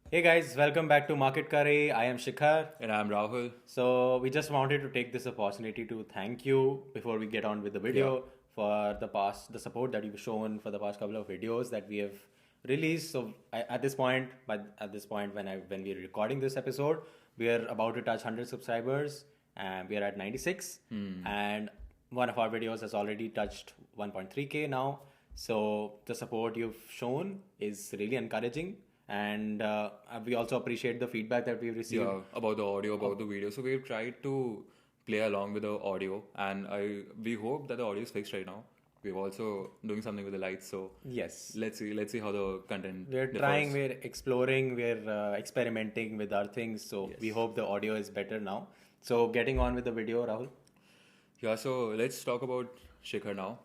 Hey guys, welcome back to Market Curry. I am Shikhar. And I'm Rahul. So we just wanted to take this opportunity to thank you before we get on with the Yeah. video for the support that you've shown for the past couple of videos that we have released. So at this point, when we're recording this episode, we are about to touch 100 subscribers, and we are at 96. And one of our videos has already touched 1.3K now. So the support you've shown is really encouraging, and we also appreciate the feedback that we've received. Yeah, about the audio, about the video. So we've tried to play along with the audio, and we hope that the audio is fixed right now. We're also doing something with the lights, so Yes, let's see how the content we're differs. trying, we're exploring, we're experimenting with our things. So we Yes. hope the audio is better now. So getting on with the video, Rahul. Yeah, so let's talk about Shikhar now.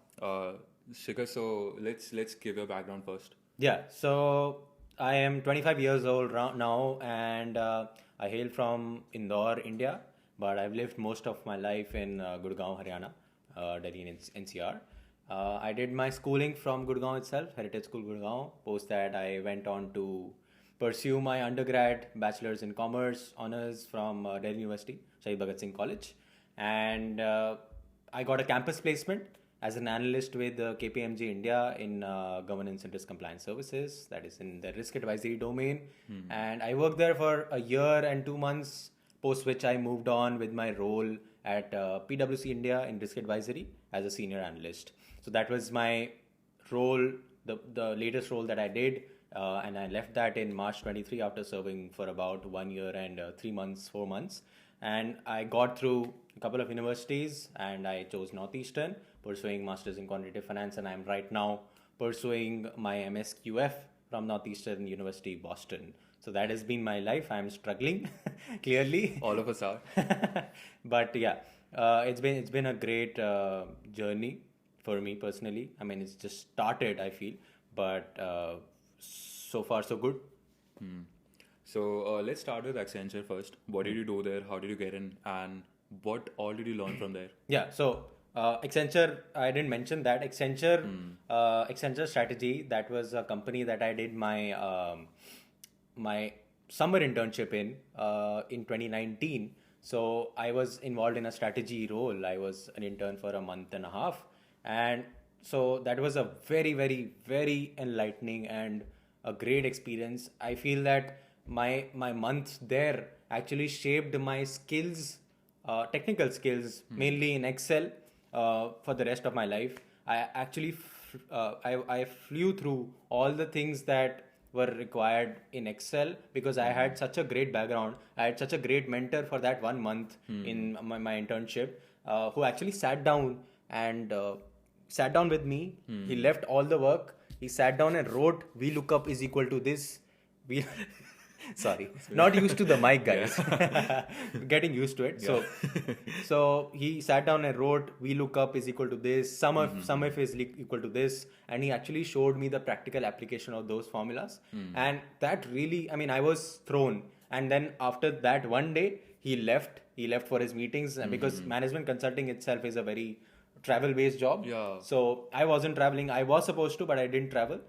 Shikhar, so let's give your background first. Yeah, so I am 25 years old now, and I hail from Indore, India, but I've lived most of my life in Gurgaon, Haryana, Delhi, and NCR. I did my schooling from Gurgaon itself, Heritage School Gurgaon. Post that, I went on to pursue my undergrad bachelor's in commerce honors from Delhi University, Shahid Bhagat Singh College, and I got a campus placement as an analyst with KPMG India in governance and risk compliance services, that is in the risk advisory domain. And I worked there for a year and 2 months, post which I moved on with my role at PwC India in risk advisory as a senior analyst. So that was my role, the latest role that I did. And I left that in March 23 after serving for about 1 year and 3 months, 4 months. And I got through a couple of universities, and I chose Northeastern, pursuing Masters in Quantitative Finance, and I'm right now pursuing my MSQF from Northeastern University, Boston. So that has been my life. I'm struggling, clearly. All of us are. But yeah, it's been a great journey for me personally. I mean, it's just started, I feel, but so far so good. So let's start with Accenture first. What did you do there? How did you get in? And what all did you learn from there? Yeah, so Accenture, I didn't mention that. Accenture Strategy, that was a company that I did my summer internship in 2019. So I was involved in a strategy role. I was an intern for a month and a half, and so that was a very, very, very enlightening and a great experience. I feel that my months there actually shaped my skills, technical skills, mainly in Excel, for the rest of my life. I actually I flew through all the things that were required in Excel because I had such a great background. I had such a great mentor for that 1 month in my internship, who actually and sat down with me. He left all the work. He sat down and wrote, VLOOKUP is equal to this. We sorry, not used to the mic, guys. Getting used to it. So he sat down and wrote, VLOOKUP is equal to this. Sum if is equal to this, and he actually showed me the practical application of those formulas. And that really, I mean, I was thrown. And then after that one day, he left. He left for his meetings, and because management consulting itself is a very travel based job. Yeah. So I wasn't traveling. I was supposed to, but I didn't travel.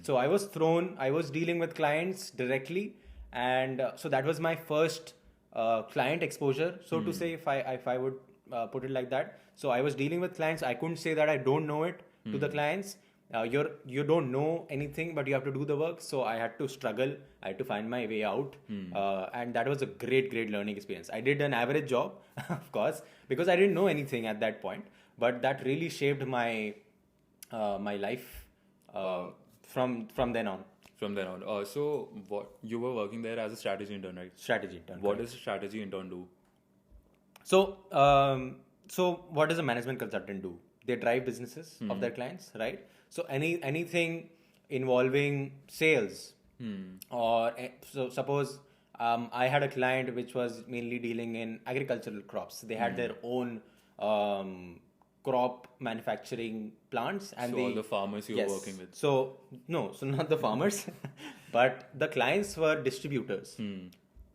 So I was thrown. I was dealing with clients directly, and so that was my first client exposure, so to say, if I would put it like that. So I was dealing with clients. I couldn't say that I don't know it to the clients. You don't know anything, but you have to do the work. So I had to struggle. I had to find my way out, and that was a great learning experience. I did an average job, of course, because I didn't know anything at that point. But that really shaped my life from then on. From then on. So what you were working there as a strategy intern, right? Strategy intern. What does a strategy intern do? So what does a management consultant do? They drive businesses of their clients, right? So anything involving sales, or so suppose I had a client which was mainly dealing in agricultural crops. They had their own crop manufacturing plants, and So all the farmers you were working with. So no, so not the farmers, but the clients were distributors,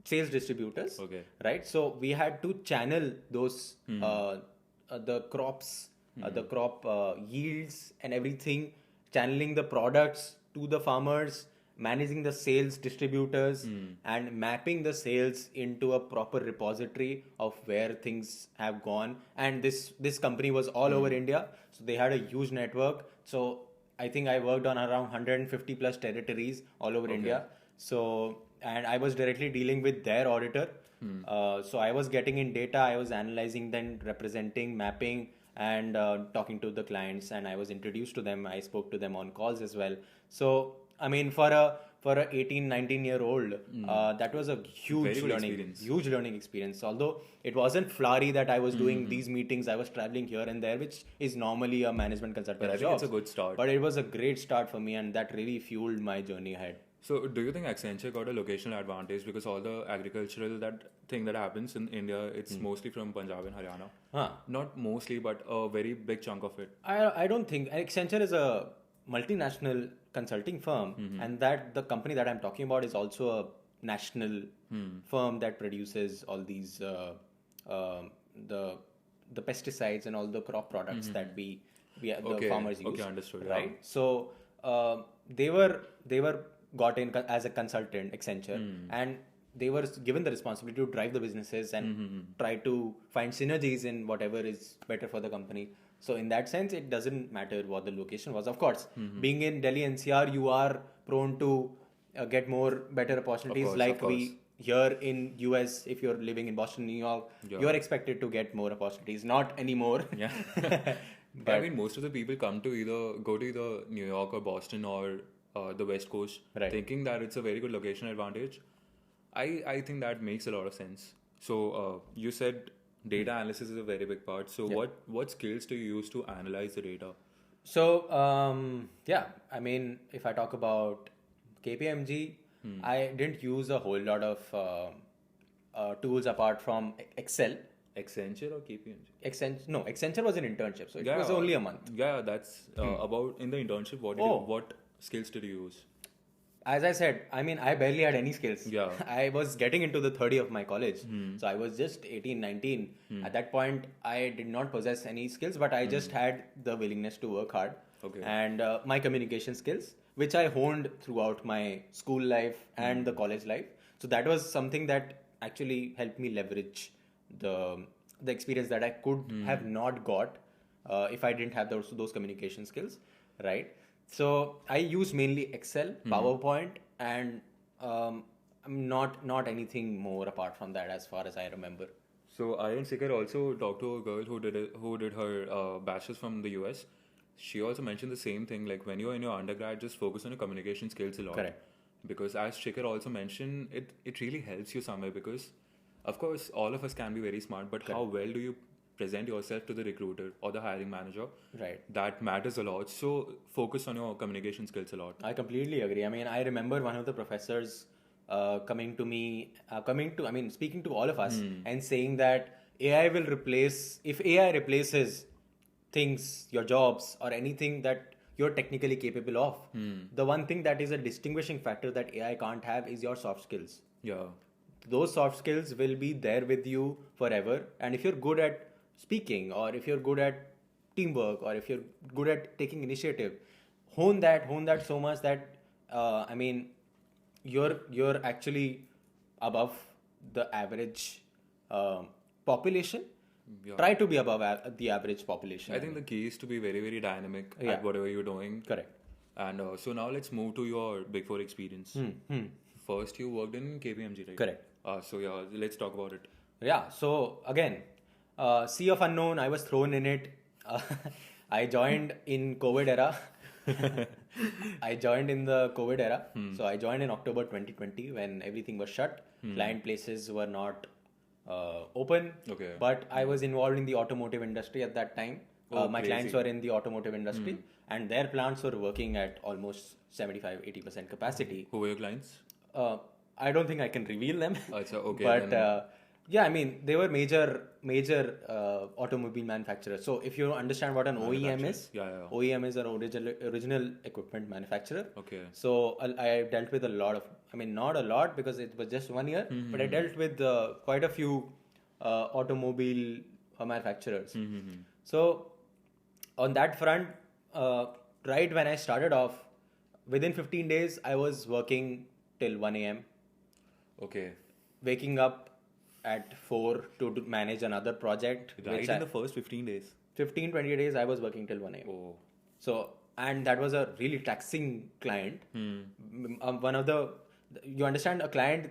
sales distributors. Okay. Right. So we had to channel those the crops, the crop yields and everything, channeling the products to the farmers, managing the sales distributors and mapping the sales into a proper repository of where things have gone. And this company was all over India, so they had a huge network. So I think I worked on around 150 plus territories all over India. So, and I was directly dealing with their auditor. So I was getting in data, I was analyzing them, representing, mapping, and talking to the clients, and I was introduced to them. I spoke to them on calls as well. So I mean, for a 18, 19-year-old, that was a huge learning experience. Although it wasn't flowery that I was doing these meetings, I was traveling here and there, which is normally a management consultant job. It's a good start. But it was a great start for me, and that really fueled my journey ahead. So, do you think Accenture got a locational advantage because all the agricultural thing that happens in India, it's mostly from Punjab and Haryana? Not mostly, but a very big chunk of it. I don't think Accenture is a multinational consulting firm, and that the company that I'm talking about is also a national firm that produces all these the pesticides and all the crop products that the farmers use. Okay, understood. Right. So they were got in as a consultant, Accenture, and they were given the responsibility to drive the businesses and try to find synergies in whatever is better for the company. So in that sense, it doesn't matter what the location was. Of course, being in Delhi NCR, you are prone to get better opportunities. We here in US, if you're living in Boston, New York, you're expected to get more opportunities. Not anymore. Yeah. But I mean, most of the people go to either New York or Boston or the West Coast, thinking that it's a very good location advantage. I think that makes a lot of sense. So you said data analysis is a very big part. So what skills do you use to analyze the data? So I mean, if I talk about KPMG, I didn't use a whole lot of tools apart from Excel. Accenture or KPMG? Accenture was an internship, so it was only a month. Yeah, that's about in the internship. What skills did you use? As I said, I mean, I barely had any skills. Yeah. I was getting into the third year of my college. So I was just 18, 19. At that point, I did not possess any skills, but I just had the willingness to work hard. Okay. And my communication skills, which I honed throughout my school life and the college life. So that was something that actually helped me leverage the experience that I could have not got if I didn't have those communication skills, right? So I use mainly Excel, PowerPoint, and not anything more apart from that as far as I remember. So I and Sikar also talked to a girl who did her bachelor's from the US. She also mentioned the same thing, like when you're in your undergrad, just focus on your communication skills a lot. Correct. Because as Shikhar also mentioned, it really helps you somewhere because, of course, all of us can be very smart, but how well do you present yourself to the recruiter or the hiring manager? Right. That matters a lot. So focus on your communication skills a lot. I completely agree. I mean, I remember one of the professors speaking to all of us and saying that if AI replaces things, your jobs or anything that you're technically capable of, the one thing that is a distinguishing factor that AI can't have is your soft skills. Yeah. Those soft skills will be there with you forever. And if you're good at speaking, or if you're good at teamwork, or if you're good at taking initiative, hone that so much that you're actually above the average population. Yeah. Try to be above the average population. I think the key is to be very, very dynamic at whatever you're doing. Correct. And so now let's move to your Big Four experience. First, you worked in KPMG, right? Correct. So let's talk about it. Yeah. So again, sea of unknown. I was thrown in it. I joined in COVID era. I joined in the COVID era. So I joined in October 2020 when everything was shut. Client places were not open. Okay. But I was involved in the automotive industry at that time. My clients were in the automotive industry and their plants were working at almost 75-80% capacity. Who were your clients? I don't think I can reveal them. Okay. But yeah, I mean, they were major automobile manufacturers. So if you understand what an OEM is, OEM is an original equipment manufacturer. Okay. So I dealt with not a lot because it was just 1 year, but I dealt with quite a few automobile manufacturers. So on that front, right when I started off, within 15 days, I was working till 1 a.m. Okay. Waking up at 4 to manage another project. Right in the first 15 days. 15-20 days, I was working till 1 a.m. Oh. So, and that was a really taxing client. One of the, you understand, a client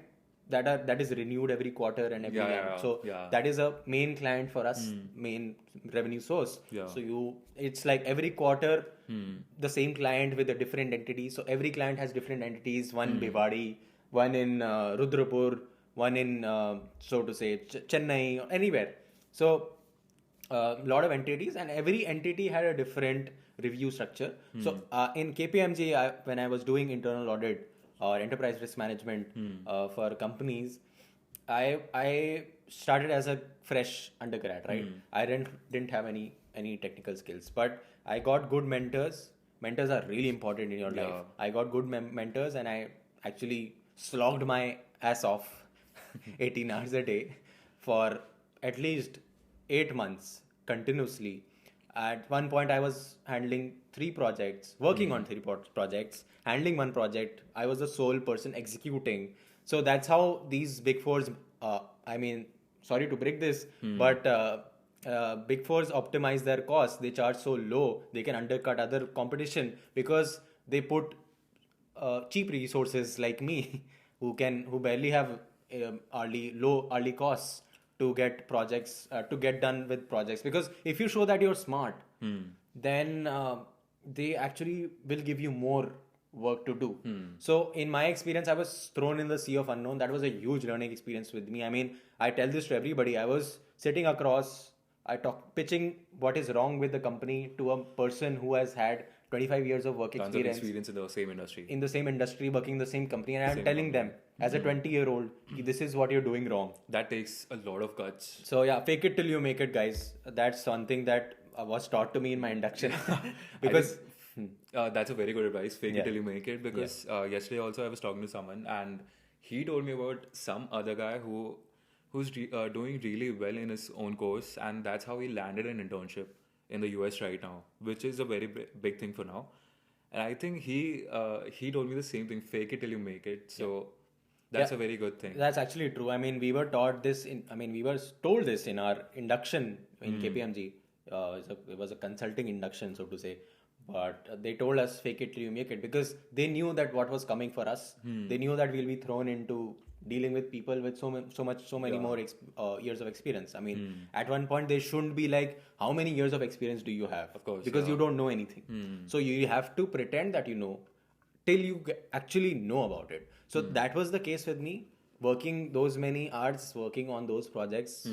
that is renewed every quarter and every year. So that is a main client for us, main revenue source. So it's like every quarter, the same client with a different entity. So every client has different entities. One Bhiwadi, one in Rudrapur, one in so to say Chennai, or anywhere. So a lot of entities, and every entity had a different review structure. So in KPMG, when I was doing internal audit or enterprise risk management for companies, I started as a fresh undergrad, right? I didn't have any technical skills, but I got good mentors. Mentors are really important in your life. I got good mentors, and I actually slogged my ass off 18 hours a day for at least 8 months continuously. At one point, I was handling 3 projects, working on 3 projects, handling one project. I was the sole person executing. So that's how these Big Fours, I mean, sorry to break this, but Big Fours optimize their costs. They charge so low, they can undercut other competition because they put cheap resources like me who barely have low early costs to get projects, to get done with projects. Because if you show that you're smart, then they actually will give you more work to do. So in my experience, I was thrown in the sea of unknown. That was a huge learning experience with me. I mean, I tell this to everybody. I was sitting across, pitching what is wrong with the company to a person who has had 25 years of work experience. In the same industry. In the same industry, working in the same company. And I'm telling them, as a 20-year-old, this is what you're doing wrong. That takes a lot of guts. So yeah, fake it till you make it, guys. That's something that was taught to me in my induction. Because that's a very good advice. Fake it till you make it. Because yesterday also I was talking to someone, and he told me about some other guy who's doing really well in his own course, and that's how he landed an internship in the US right now, which is a very big thing for now. And I think he told me the same thing: fake it till you make it. So that's a very good thing. That's actually true. I mean, we were taught this we were told this in our induction in KPMG. It was a consulting induction, so to say. But they told us fake it till you make it, because they knew that what was coming for us. They knew that we'll be thrown into dealing with people with so many more years of experience. I mean, at one point they shouldn't be like, how many years of experience do you have? Of course, because you don't know anything. So you have to pretend that you know till you actually know about it. So that was the case with me. Working those many hours, working on those projects,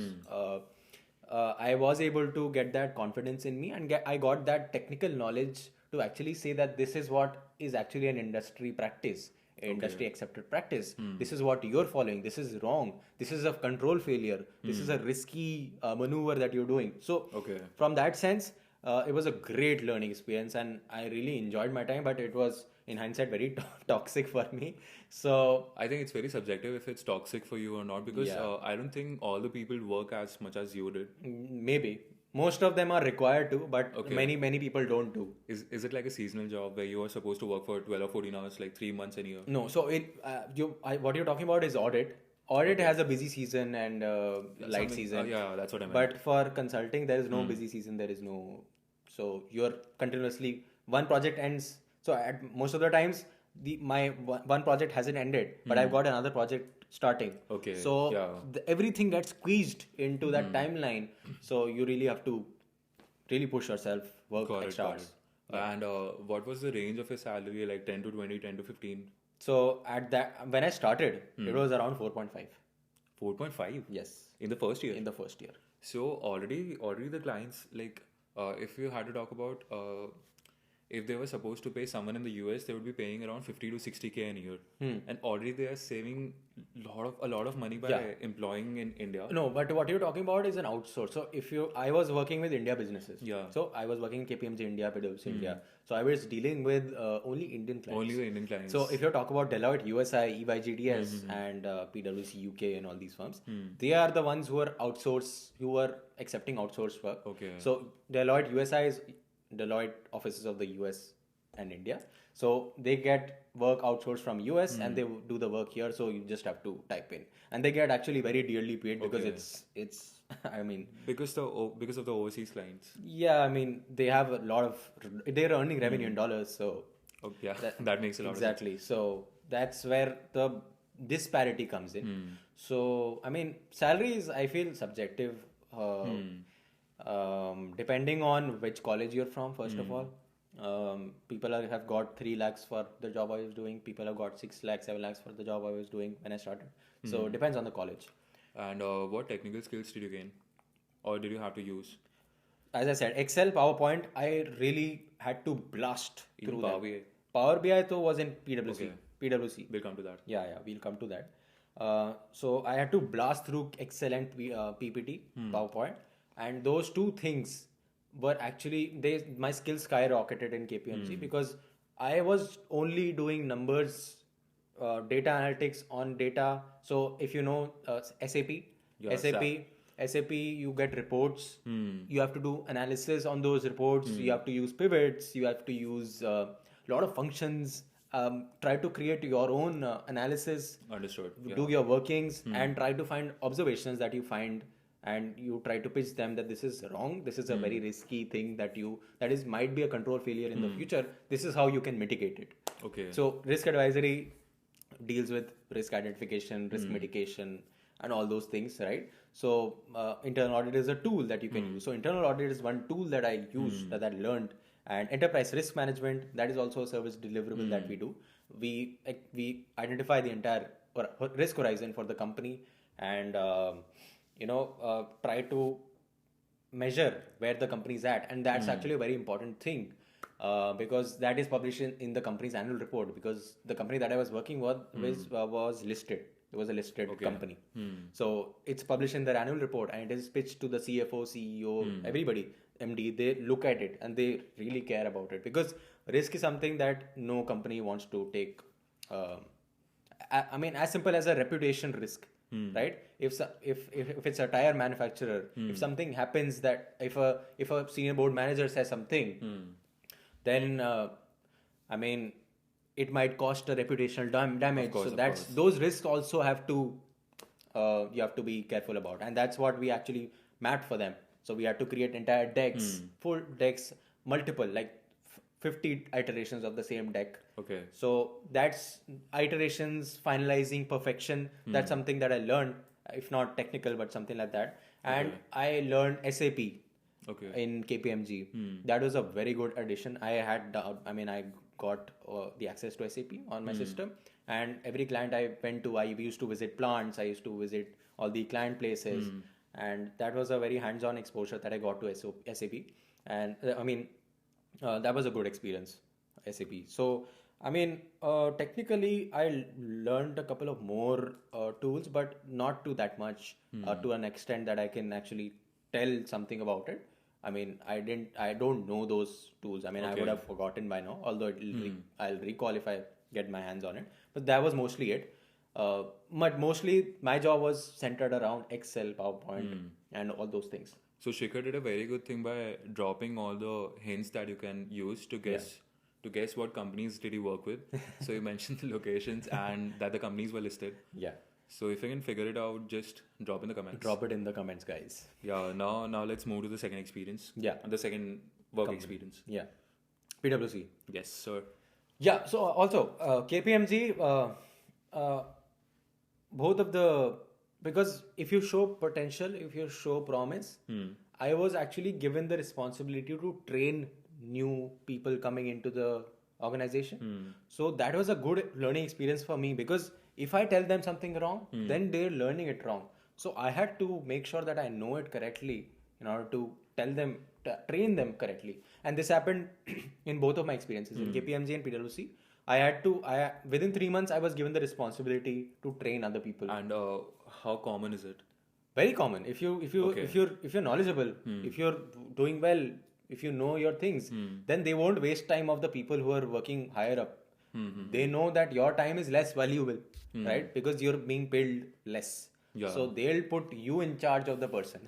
I was able to get that confidence in me, and I got that technical knowledge to actually say that this is what is actually an industry practice. Industry accepted practice. This is what you're following. This is wrong. This is a control failure. This is a risky maneuver that you're doing. So from that sense, it was a great learning experience, and I really enjoyed my time, but it was in hindsight very toxic for me. So I think it's very subjective if it's toxic for you or not, because I don't think all the people work as much as you did. Maybe. Most of them are required to, but many people don't do. Is it like a seasonal job where you are supposed to work for 12 or 14 hours, like 3 months a year? No. So what you're talking about is audit. Audit has a busy season and light season. That's what I meant. But for consulting, there is no busy season. There is no. So you're continuously, one project ends. So at most of the times, my one project hasn't ended, but I've got another project starting. So everything gets squeezed into that timeline. So you really have to really push yourself, work extra hours. And what was the range of your salary? Like 10 to 20, 10 to 15? So when I started, it was around 4.5. 4.5? Yes. In the first year? In the first year. So already the clients, like if you had to talk about if they were supposed to pay someone in the US, they would be paying around 50 to 60K a year. And already they are saving a lot of money by employing in India. No, but what you're talking about is an outsource. So I was working with India businesses. So I was working in KPMG India, PwC India. So I was dealing with only Indian clients. Only the Indian clients. So if you talk about Deloitte, USI, EYGDS, and PwC UK and all these firms, they are the ones who who are accepting outsourced work. So Deloitte, USI is Deloitte offices of the US and India. So they get work outsourced from US and they do the work here. So you just have to type in, and they get actually very dearly paid because it's I mean, because of the overseas clients. yeah, I mean they have a lot of they're earning revenue in dollars, so Yeah, that makes a lot of sense. exactly. So that's where the disparity comes in. So I mean, salary is, I feel, subjective, depending on which college you're from. First of all, people have got 3 lakhs for the job I was doing. People have got 6 lakhs, 7 lakhs for the job I was doing when I started. So it depends on the college. And what technical skills did you gain, or did you have to use? As I said, Excel, PowerPoint, I really had to blast through Power that. BI? Power BI though was in PwC. Okay. PwC. We'll come to that. Yeah, we'll come to that. So I had to blast through Excel and PPT, PowerPoint, and those two things were actually my skills skyrocketed in KPMG because I was only doing numbers, data analytics on data. So if you know SAP, Yeah, SAP, you get reports. You have to do analysis on those reports. You have to use pivots. You have to use a lot of functions. Try to create your own analysis. Understood. Do your workings and try to find observations that you find, and you try to pitch them that this is wrong. This is a very risky thing that might be a control failure in the future. This is how you can mitigate it. Okay. So risk advisory deals with risk identification, risk mitigation, and all those things, right? So internal audit is a tool that you can use. So internal audit is one tool that I use that I learned, and enterprise risk management, that is also a service deliverable that we do. We identify the entire risk horizon for the company, and try to measure where the company is at, and that's actually a very important thing. Because that is published in the company's annual report, because the company that I was working with was listed. It was a listed company. So it's published in their annual report, and it is pitched to the CFO, CEO, everybody, MD. They look at it and they really care about it, because risk is something that no company wants to take. I mean, as simple as a reputation risk, right? If it's a tire manufacturer, if something happens, that if a senior board manager says something, then I mean, it might cost a reputational damage. So those risks also have to you have to be careful about, and that's what we actually mapped for them. So we had to create entire decks, full decks, multiple, like 50 iterations of the same deck. Okay. So that's iterations, finalizing, perfection. That's something that I learned, if not technical, but something like that. And I learned SAP. In KPMG. That was a very good addition. I got the access to SAP on my system, and every client I went to, I used to visit plants, I used to visit all the client places, and that was a very hands-on exposure that I got to SAP, and that was a good experience, SAP. So technically I learned a couple of more tools, but not to that much, to an extent that I can actually tell something about it. I mean, I don't know those tools. I mean, I would have forgotten by now, although I'll recall if I get my hands on it. But that was mostly it. But mostly my job was centered around Excel, PowerPoint, and all those things. So Shikhar did a very good thing by dropping all the hints that you can use to guess what companies did he work with. So you mentioned the locations and that the companies were listed. Yeah. So if you can figure it out, just drop in the comments. Drop it in the comments, guys. Yeah. Now let's move to the second experience. Yeah. The second work experience. Yeah. PwC. Yes, sir. Yeah. So also KPMG, both of the, because if you show potential, if you show promise, I was actually given the responsibility to train new people coming into the organization. So that was a good learning experience for me, because if I tell them something wrong, then they're learning it wrong. So I had to make sure that I know it correctly in order to tell them, train them correctly. And this happened in both of my experiences, in KPMG and PwC. Within 3 months, I was given the responsibility to train other people. And how common is it? Very common. If you're knowledgeable, if you're doing well, if you know your things, then they won't waste time of the people who are working higher up. They know that your time is less valuable, right? Because you're being paid less. Yeah. So they'll put you in charge of the person.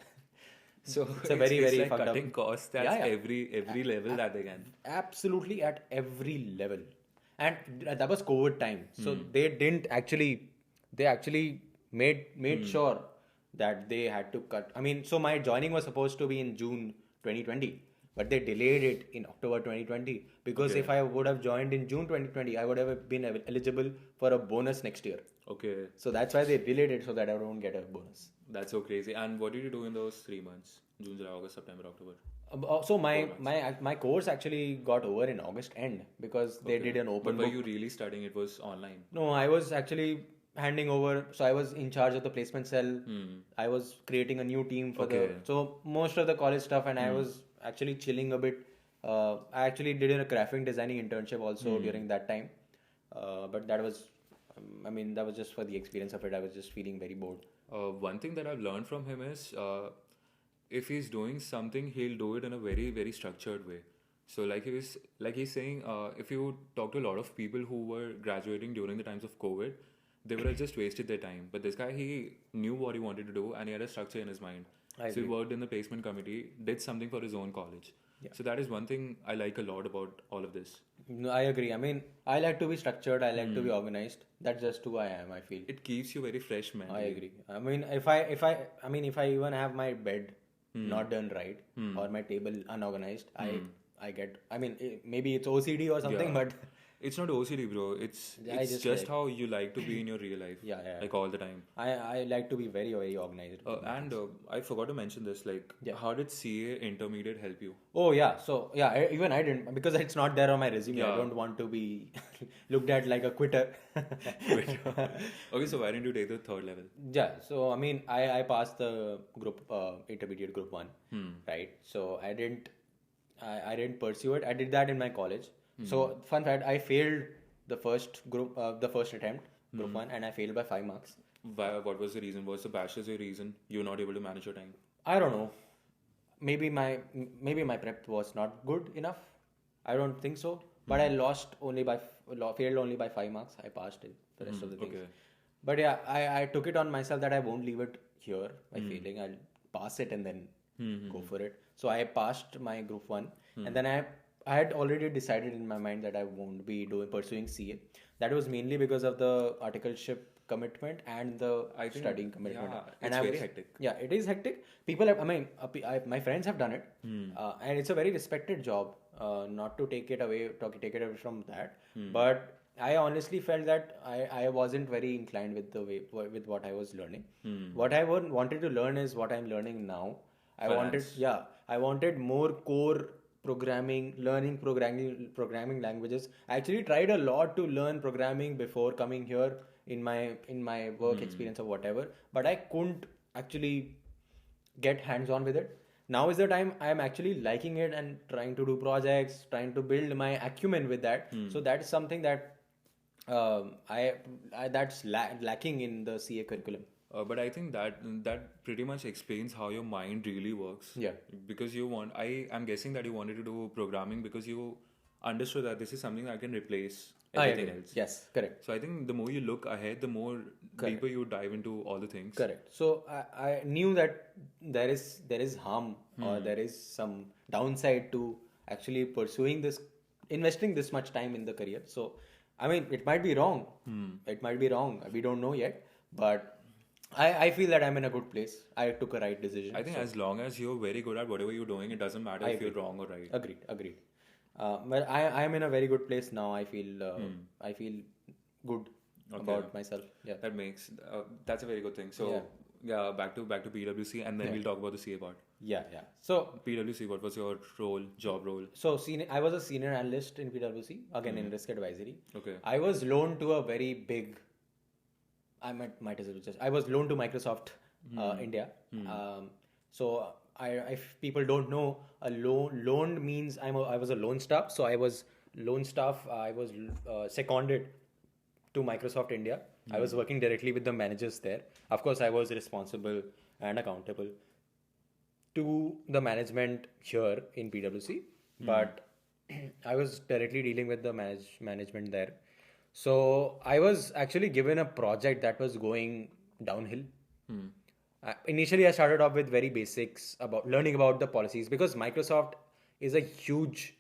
So it's a very like cutting costs at every level that they can. Absolutely, at every level. and that was COVID time. So they actually made sure that they had to cut. I mean, so my joining was supposed to be in June 2020, but they delayed it in October 2020 because if I would have joined in June 2020, I would have been eligible for a bonus next year. Okay. So that's why they delayed it so that I don't get a bonus. That's so crazy. And what did you do in those 3 months? June, July, August, September, October? So my course actually got over in August end because they did an open book. But were book. you really studying? It was online? No, I was actually handing over. So I was in charge of the placement cell. I was creating a new team for so most of the college stuff, and I was actually chilling a bit. I actually did a graphic designing internship also during that time. But that was, that was just for the experience of it. I was just feeling very bored. One thing that I've learned from him is if he's doing something, he'll do it in a very, very structured way. So he's saying, if you talk to a lot of people who were graduating during the times of COVID, they would have just wasted their time. But this guy, he knew what he wanted to do and he had a structure in his mind. So he worked in the placement committee, did something for his own college. Yeah. So that is one thing I like a lot about all of this. No, I agree. I like to be structured. I like to be organized. That's just who I am, I feel. It keeps you very fresh, man. I agree. If I even have my bed not done right or my table unorganized, I get, maybe it's OCD or something, but it's not OCD, bro. It's just how you like to be in your real life. Like all the time. I like to be very, very organized. And I forgot to mention this. How did CA intermediate help you? Oh yeah. So even I didn't, because it's not there on my resume. I don't want to be looked at like a quitter. Okay, so why didn't you take the third level? Yeah. So I passed the group intermediate group 1, right? So I didn't pursue it. I did that in my college. So fun fact, I failed the first attempt, group 1, and I failed by 5 marks. What was the reason? Was the bachelor's your reason? You were not able to manage your time? I don't know. Maybe my prep was not good enough. I don't think so. But I failed only by 5 marks. I passed it, the rest of the things. Okay. But yeah, I took it on myself that I won't leave it here by failing. I'll pass it and then go for it. So I passed my group 1, and then I had already decided in my mind that I won't be pursuing CA. That was mainly because of the articleship commitment and the studying commitment. Yeah, and it's very hectic. Yeah, it is hectic. People have, my friends have done it, and it's a very respected job. Not to take it away from that, but I honestly felt that I wasn't very inclined with what I was learning. What I wanted to learn is what I'm learning now. I wanted more core programming languages. I actually tried a lot to learn programming before coming here in my work experience or whatever, but I couldn't actually get hands on with it. Now is the time I am actually liking it and trying to do projects, trying to build my acumen with that. So that is something that that's lacking in the CA curriculum. But I think that pretty much explains how your mind really works. Yeah. Because I'm guessing that you wanted to do programming because you understood that this is something that can replace everything else. Yes, correct. So I think the more you look ahead, the more deeper you dive into all the things. Correct. So I knew that there is harm or there is some downside to actually pursuing this, investing this much time in the career. So it might be wrong. It might be wrong. We don't know yet, but I feel that I'm in a good place. I took a right decision. I think as long as you're very good at whatever you're doing, it doesn't matter if you're wrong or right. Agreed. But I am in a very good place now. I feel good about myself. Yeah, that's a very good thing. So yeah, back to PwC, and then we'll talk about the CA part. Yeah. So PwC, what was your job role? So I was a senior analyst in PwC, again in risk advisory. Okay. I was loaned to a very big. I was loaned to Microsoft India. So if people don't know, a loan means I was a loan staff. So I was loan staff. I was seconded to Microsoft India. I was working directly with the managers there. Of course, I was responsible and accountable to the management here in PwC, but I was directly dealing with the management there. So I was actually given a project that was going downhill. Initially, I started off with very basics about learning about the policies, because Microsoft is a huge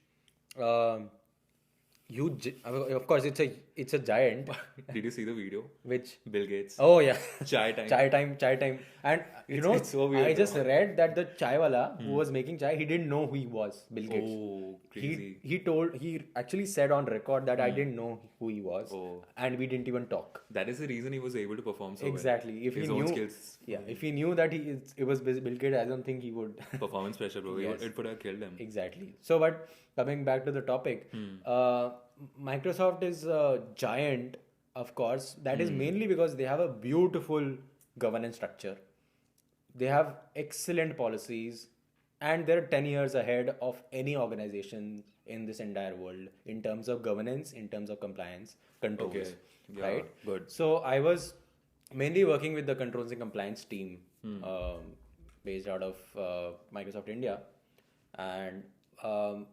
of course, it's a giant. Did you see the video? Which Bill Gates. Oh yeah, Chai time. chai time, and It's so weird, I just though. read that the chai wala who was making chai, he didn't know who he was, Bill Gates. Oh, crazy. He actually said on record that I didn't know who he was, and we didn't even talk. That is the reason he was able to perform so Exactly. well. If His he own knew, skills. if he knew that it was Bill Gates, I don't think he would. Performance pressure, bro. Yes. It would have killed him. Exactly. So, but coming back to the topic, Microsoft is a giant, of course. That is mainly because they have a beautiful governance structure. They have excellent policies, and they're 10 years ahead of any organization in this entire world in terms of governance, in terms of compliance, controls. Okay. Yeah, right? good. So I was mainly working with the controls and compliance team based out of Microsoft India. And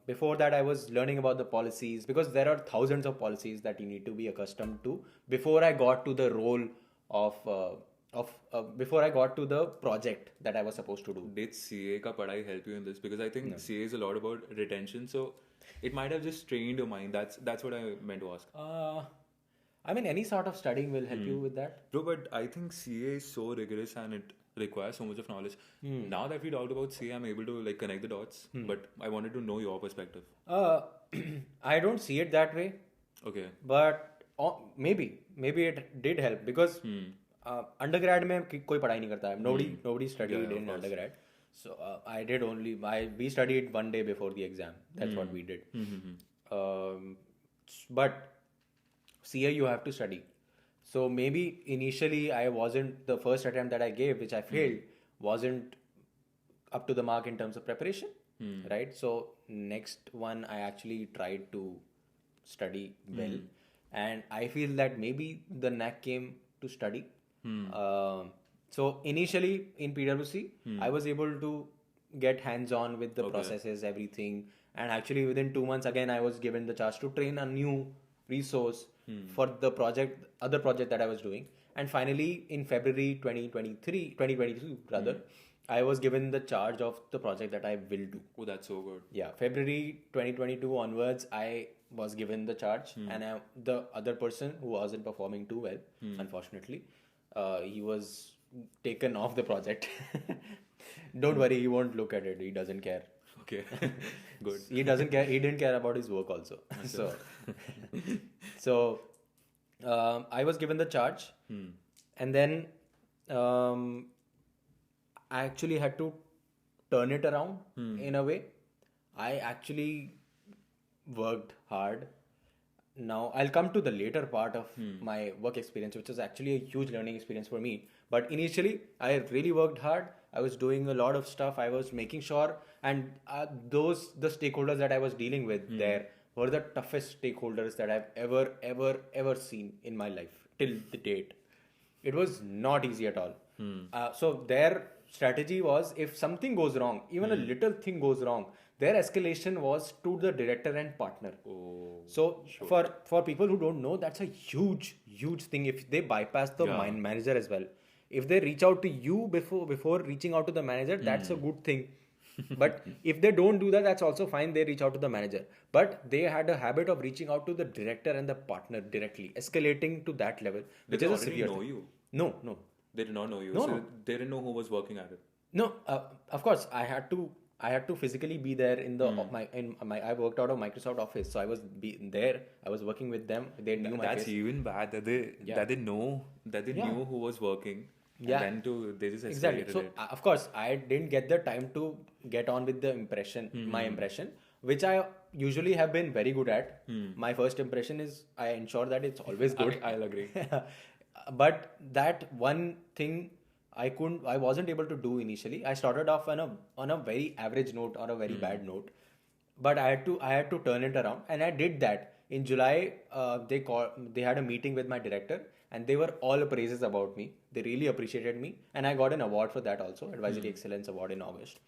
before that, I was learning about the policies, because there are thousands of policies that you need to be accustomed to before I got to the role of before I got to the project that I was supposed to do. Did CA ka padhai help you in this? Because I think CA is a lot about retention, so it might have just trained your mind. That's what I meant to ask. I mean, any sort of studying will help you with that. Bro, but I think CA is so rigorous and it requires so much of knowledge. Now that we talked about CA, I'm able to like connect the dots. But I wanted to know your perspective. I don't see it that way. Okay. But maybe it did help, because undergrad में कोई पढ़ाई नहीं करता है. Nobody studied in undergrad. So we studied one day before the exam. That's what we did. But CA you have to study. So maybe initially the first attempt that I gave, which I failed, wasn't up to the mark in terms of preparation, right? So next one I actually tried to study well, and I feel that maybe the knack came to study. So initially in PwC, I was able to get hands-on with the processes, everything, and actually within 2 months again I was given the chance to train a new resource for the other project that I was doing. And finally in February 2022 rather, I was given the charge of the project that I will do. Oh, that's so good. Yeah, February 2022 onwards, I was given the charge, and the other person who wasn't performing too well, unfortunately, he was taken off the project. Don't worry, he won't look at it. He doesn't care. Okay, good. He doesn't care. He didn't care about his work also. So I was given the charge, and then I actually had to turn it around in a way. I actually worked hard. Now I'll come to the later part of my work experience, which was actually a huge learning experience for me. But initially, I really worked hard. I was doing a lot of stuff. I was making sure, and the stakeholders that I was dealing with there were the toughest stakeholders that I've ever seen in my life till the date. It was not easy at all. So their strategy was, if something goes wrong, even a little thing goes wrong, their escalation was to the director and partner. For people who don't know, that's a huge thing. If they bypass the manager as well, if they reach out to you before reaching out to the manager, that's a good thing. But if they don't do that, that's also fine. They reach out to the manager. But they had a habit of reaching out to the director and the partner directly, escalating to that level, which is a severe thing. You? No. They did not know you. No. They didn't know who was working at it. No, of course I had to physically be there in the I worked out of Microsoft Office, so I was there. I was working with them. They knew my face. That's even bad that they knew who was working. Yeah. And then they just escalated Exactly. So it. of course I didn't get the time to get on with the impression, my impression, which I usually have been very good at. My first impression is I ensure that it's always good. I'll agree. But that one thing I wasn't able to do initially. I started off on a very average note or a very bad note, but I had to turn it around, and I did that. In July, they had a meeting with my director, and they were all praises about me. They really appreciated me, and I got an award for that also, Advisory Excellence Award in August.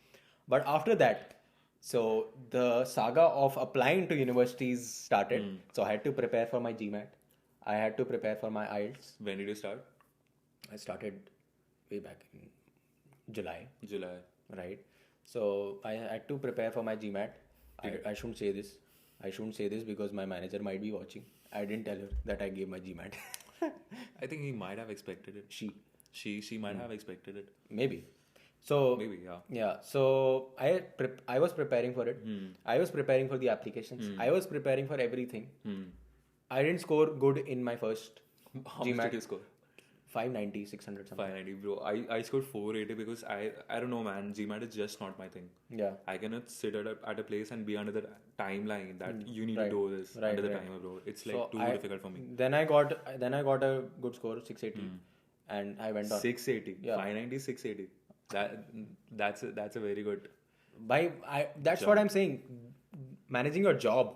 But after that, so the saga of applying to universities started. So I had to prepare for my GMAT. I had to prepare for my IELTS. When did you start? I started way back in July. July. Right. So I had to prepare for my GMAT. I shouldn't say this. I shouldn't say this because my manager might be watching. I didn't tell her that I gave my GMAT. I think he might have expected it. She might have expected it. Maybe. So maybe, yeah. Yeah. So I was preparing for it. I was preparing for the applications. I was preparing for everything. I didn't score good in my first How GMAT. much did you score? 590, 600 something. 590, bro. I scored 480 because I don't know, man. GMAT is just not my thing. Yeah. I cannot sit at a place and be under the timeline that you need to do this under the timer, bro. It's like so too difficult for me. Then I got a good score, 680, and I went on 680. Yeah. 590, 680. That's a very good. That's what I'm saying. Managing your job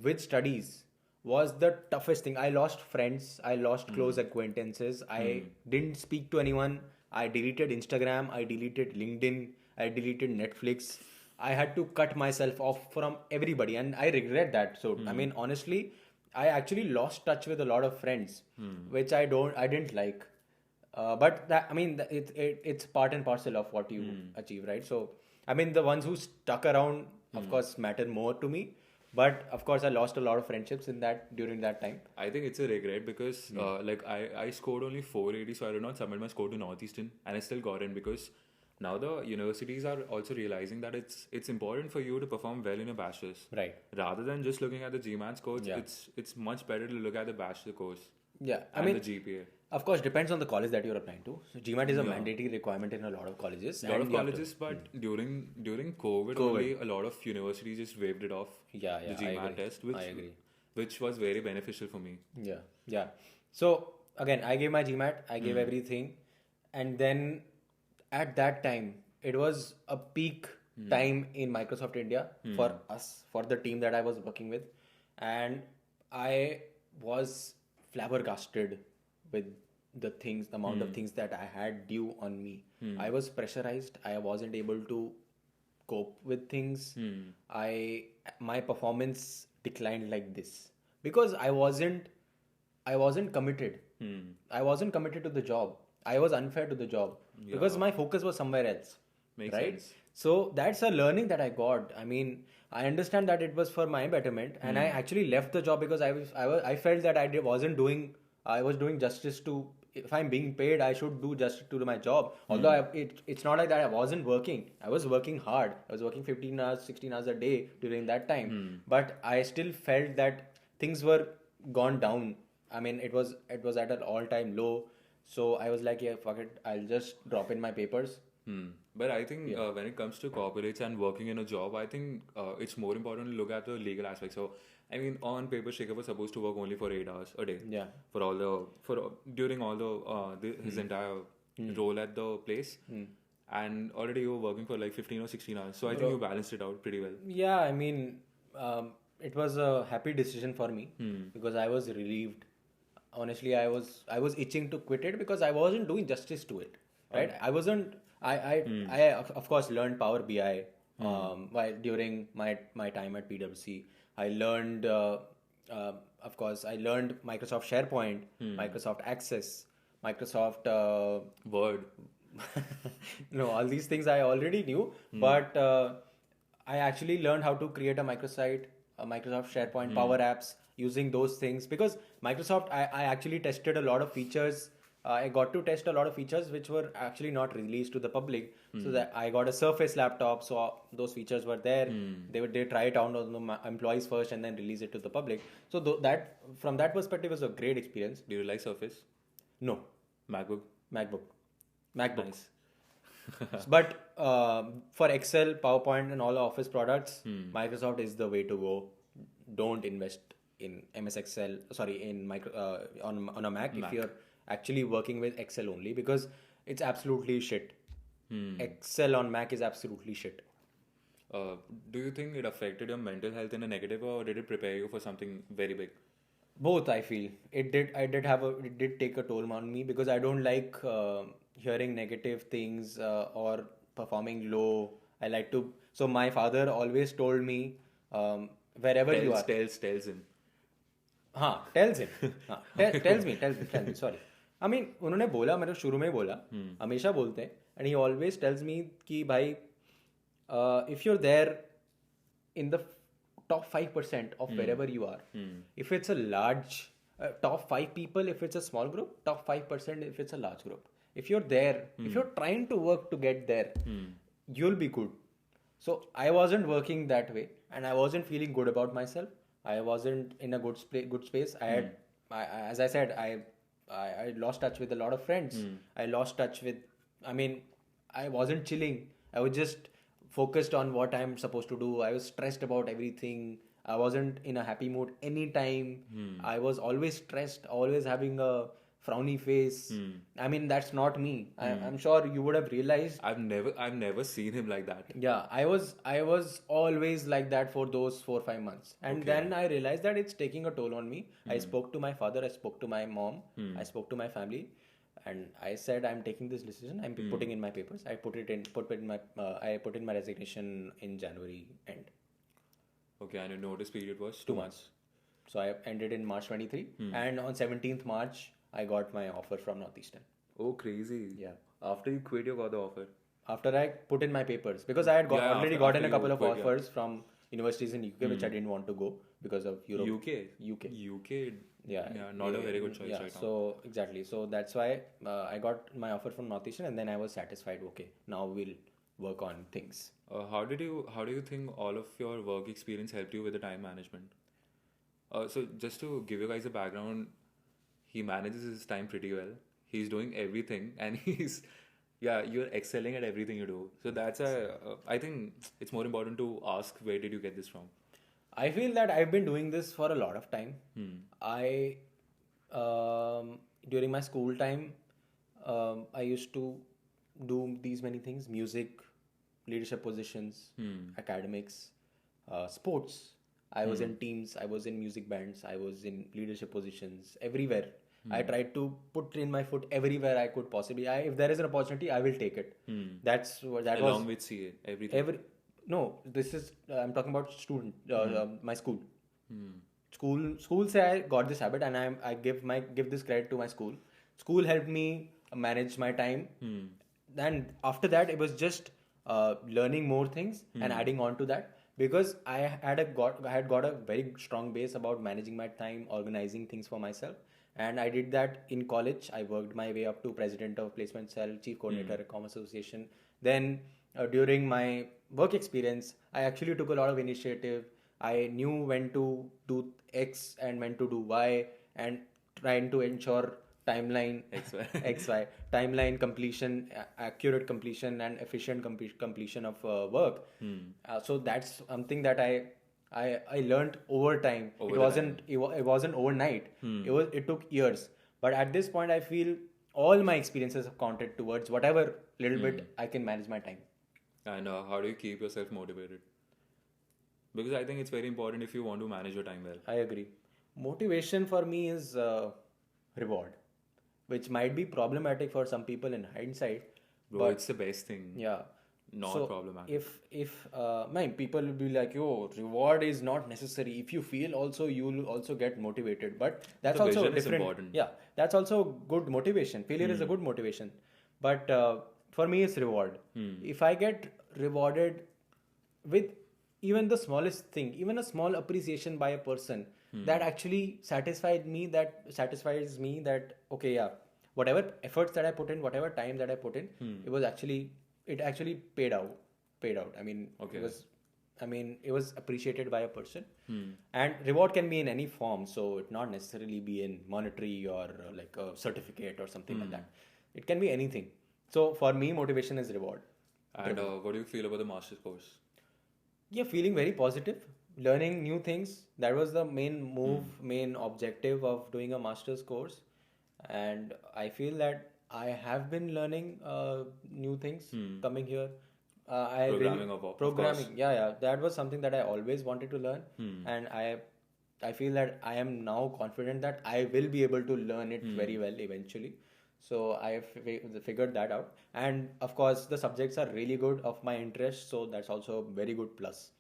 with studies was the toughest thing. I lost friends. I lost close acquaintances. I didn't speak to anyone. I deleted Instagram. I deleted LinkedIn. I deleted Netflix. I had to cut myself off from everybody, and I regret that. So I mean, honestly, I actually lost touch with a lot of friends, which I didn't like. But that, I mean, it's part and parcel of what you achieve, right? So I mean, the ones who stuck around, of course, matter more to me. But of course, I lost a lot of friendships during that time. I think it's a regret because like I scored only 480, so I did not submit my score to Northeastern, and I still got in because now the universities are also realizing that it's important for you to perform well in a bachelor's, right? Rather than just looking at the GMAT scores, it's much better to look at the bachelor course. Yeah, I mean the GPA. Of course, depends on the college that you're applying to. So GMAT is a mandatory requirement in a lot of colleges. But during COVID, only a lot of universities just waived it off. Yeah, the GMAT test, I agree. Which was very beneficial for me. Yeah. So again, I gave my GMAT. I gave everything, and then at that time, it was a peak time in Microsoft India for us, for the team that I was working with, and I was flabbergasted with the amount of things that I had due on me. I was pressurized. I wasn't able to cope with things. My performance declined like this because I wasn't committed. I wasn't committed to the job. I was unfair to the job because my focus was somewhere else. Makes right? sense. So that's a learning that I got. I mean, I understand that it was for my betterment, and I actually left the job because I felt that I was doing justice to. If I'm being paid, I should do justice to my job. Although it's not like that I wasn't working. I was working hard. I was working 15 hours, 16 hours a day during that time. But I still felt that things were gone down. I mean, it was at an all-time low. So I was like, yeah, fuck it. I'll just drop in my papers. But I think when it comes to corporates and working in a job, I think it's more important to look at the legal aspect. So, I mean, on paper, Shikhar was supposed to work only for 8 hours a day. Yeah. During all his entire role at the place. And already you were working for like 15 or 16 hours. So I think you balanced it out pretty well. Yeah, I mean, it was a happy decision for me because I was relieved. Honestly, I was itching to quit it because I wasn't doing justice to it. Right? I wasn't. I of course learned Power BI while during my time at PwC. I learned of course I learned Microsoft SharePoint, Microsoft Access, Microsoft Word. No, all these things I already knew, but I actually learned how to create a microsite, a Microsoft SharePoint, Power Apps using those things because Microsoft. I actually tested a lot of features. I got to test a lot of features which were actually not released to the public. So that I got a Surface laptop, so those features were there. They try it out on the employees first and then release it to the public. So that from that perspective was a great experience. Do you like Surface? No. MacBook. Nice. But for Excel, PowerPoint, and all the Office products, Microsoft is the way to go. Don't invest in MS Excel. Sorry, on a Mac if you're actually working with Excel only because it's absolutely shit. Excel on Mac is absolutely shit. Do you think it affected your mental health in a negative or did it prepare you for something very big? Both, I feel. It did take a toll on me because I don't like hearing negative things or performing low. I like to. So my father always told me wherever you are. Tells him. Tells him. Tells me. Sorry. I mean, उन्होंने बोला मेरे शुरू में बोला हमेशा बोलते हैं and he always tells me कि भाई if you're there in the top 5% of wherever you are. If it's a large top 5 people, if it's a small group, top 5% if it's a large group. If you're there, if you're trying to work to get there, you'll be good. So I wasn't working that way, and I wasn't feeling good about myself. I wasn't in a good space. As I said, I lost touch with a lot of friends. I lost touch with, I wasn't chilling. I was just focused on what I'm supposed to do. I was stressed about everything. I wasn't in a happy mood anytime. I was always stressed, always having a frowny face. That's not me. I'm sure you would have realized. I've never seen him like that. Yeah, I was always like that for those 4-5 months, and then I realized that it's taking a toll on me. I spoke to my father, I spoke to my mom, I spoke to my family, and I said I'm taking this decision. I'm putting in my papers. I put in my resignation in January end. Okay, and your notice period was 2 months. So I ended in March 23, and on 17th March I got my offer from Northeastern. Oh, crazy! Yeah. After you quit, you got the offer. After I put in my papers, because I had already gotten a couple of offers from universities in UK, which I didn't want to go because of Europe. UK. Yeah, not a very good choice right now. So exactly. So that's why I got my offer from Northeastern, and then I was satisfied. Okay, now we'll work on things. How do you think all of your work experience helped you with the time management? So just to give you guys a background, he manages his time pretty well. He's doing everything, and you're excelling at everything you do. So that's I think it's more important to ask, where did you get this from? I feel that I've been doing this for a lot of time. I during my school time, I used to do these many things: music, leadership positions, academics, sports. I was in teams, I was in music bands, I was in leadership positions, everywhere. I tried to put in my foot everywhere I could possibly. If there is an opportunity, I will take it. Along with CA, everything. No, this is I'm talking about my school. School say I got this habit, and I give this credit to my school. School helped me manage my time. Then after that, it was just learning more things and adding on to that, because I had got a very strong base about managing my time, organizing things for myself. And I did that in college. I worked my way up to president of placement cell, chief coordinator at Commerce Association. Then during my work experience, I actually took a lot of initiative. I knew when to do X and when to do Y, and trying to ensure timeline XY timeline completion, accurate completion, and efficient completion of work. So that's something that I learned over time. It wasn't overnight. It took years. But at this point, I feel all my experiences have counted towards whatever little bit I can manage my time. And how do you keep yourself motivated? Because I think it's very important if you want to manage your time well. I agree. Motivation for me is reward, which might be problematic for some people in hindsight. Bro, it's the best thing. Yeah. Not problematic. If people will be like, yo, reward is not necessary. If you feel also, you'll also get motivated. But that's the also vision different. Is important. Yeah, that's also good motivation. Failure is a good motivation. But for me, it's reward. If I get rewarded with even the smallest thing, even a small appreciation by a person, that actually satisfies me that okay, yeah, whatever efforts that I put in, whatever time that I put in, it actually paid out. It was appreciated by a person. And reward can be in any form, so it not necessarily be in monetary or like a certificate or something like that. It can be anything. So for me, motivation is reward. And what do you feel about the master's course? Yeah, feeling very positive, learning new things. That was the main objective of doing a master's course. And I feel that I have been learning new things coming here. Programming. Yeah. That was something that I always wanted to learn, and I feel that I am now confident that I will be able to learn it very well eventually. So I have figured that out, and of course the subjects are really good of my interest, so that's also a very good plus.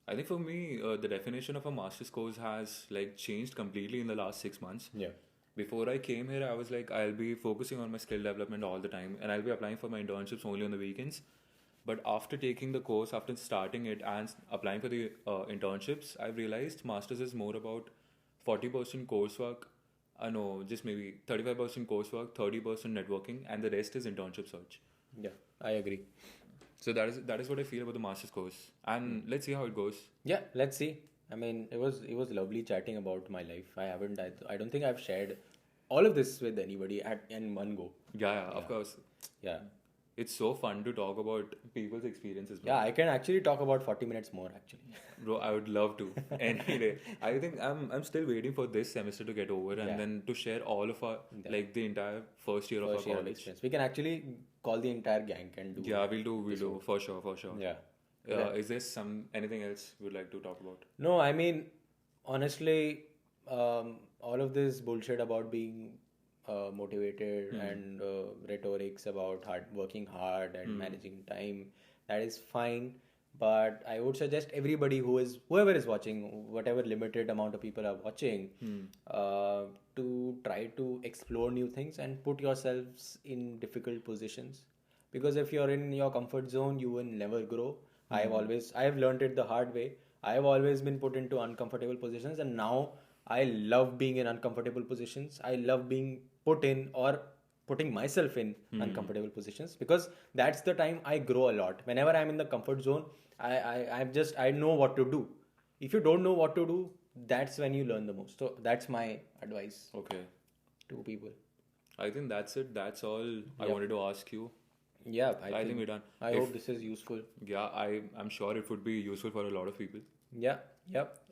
I think for me, the definition of a master's course has changed completely in the last 6 months. Yeah. Before I came here, I was like, I'll be focusing on my skill development all the time, and I'll be applying for my internships only on the weekends. But after taking the course, after starting it and applying for the internships, I've realized masters is more about 40% coursework. No, just maybe 35% coursework, 30% networking, and the rest is internship search. Yeah, I agree. So that is what I feel about the master's course, and let's see how it goes. Yeah, let's see. I mean, it was lovely chatting about my life. I don't think I've shared all of this with anybody in one go. Yeah, of course. Yeah. It's so fun to talk about people's experiences. Bro. Yeah, I can actually talk about 40 minutes more actually. Bro, I would love to. Anyway, I think I'm still waiting for this semester to get over and then to share all of our like the entire first year of our college. Experience. We can actually call the entire gang and do. Yeah, we'll do for sure. Yeah. Is there anything else we'd like to talk about? No, I mean, honestly, all of this bullshit about being motivated and rhetorics about working hard and managing time, that is fine. But I would suggest everybody whoever is watching, whatever limited amount of people are watching, to try to explore new things and put yourselves in difficult positions. Because if you're in your comfort zone, you will never grow. I have learned it the hard way. I have always been put into uncomfortable positions, and now I love being in uncomfortable positions. I love being put in or putting myself in uncomfortable positions, because that's the time I grow a lot. Whenever I'm in the comfort zone, I know what to do. If you don't know what to do, that's when you learn the most. So that's my advice. Okay. To people. I think that's it. That's all I wanted to ask you. Yeah, I think we're done. I hope this is useful. Yeah, I'm sure it would be useful for a lot of people. Yeah.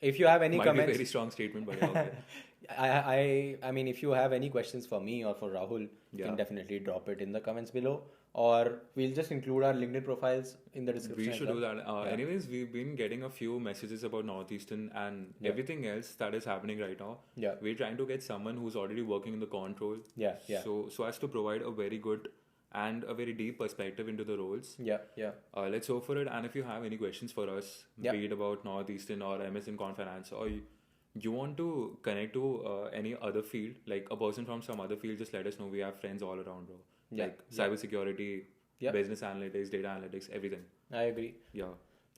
If you have any comments, might be a very strong statement, but yeah, okay. I mean, if you have any questions for me or for Rahul, you can definitely drop it in the comments below, or we'll just include our LinkedIn profiles in the description. We should do that. Anyways, we've been getting a few messages about Northeastern and everything else that is happening right now. Yeah, we're trying to get someone who's already working in the control. Yeah. So as to provide a very good and a very deep perspective into the roles. Yeah. Let's go for it. And if you have any questions for us, be it about Northeastern or MS in Quant Finance, or you want to connect to any other field, like a person from some other field, just let us know. We have friends all around, bro. Like cybersecurity, business analytics, data analytics, everything. I agree. Yeah.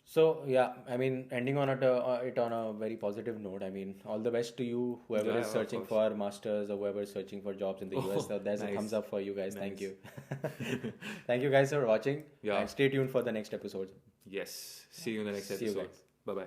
So I mean, ending on it on a very positive note. I mean, all the best to you, whoever is searching for masters or whoever is searching for jobs in the US. So there's a thumbs up for you guys. Nice. Thank you. Thank you guys for watching. Yeah. And stay tuned for the next episode. Yes. See you in the next episode. See you guys. Bye bye.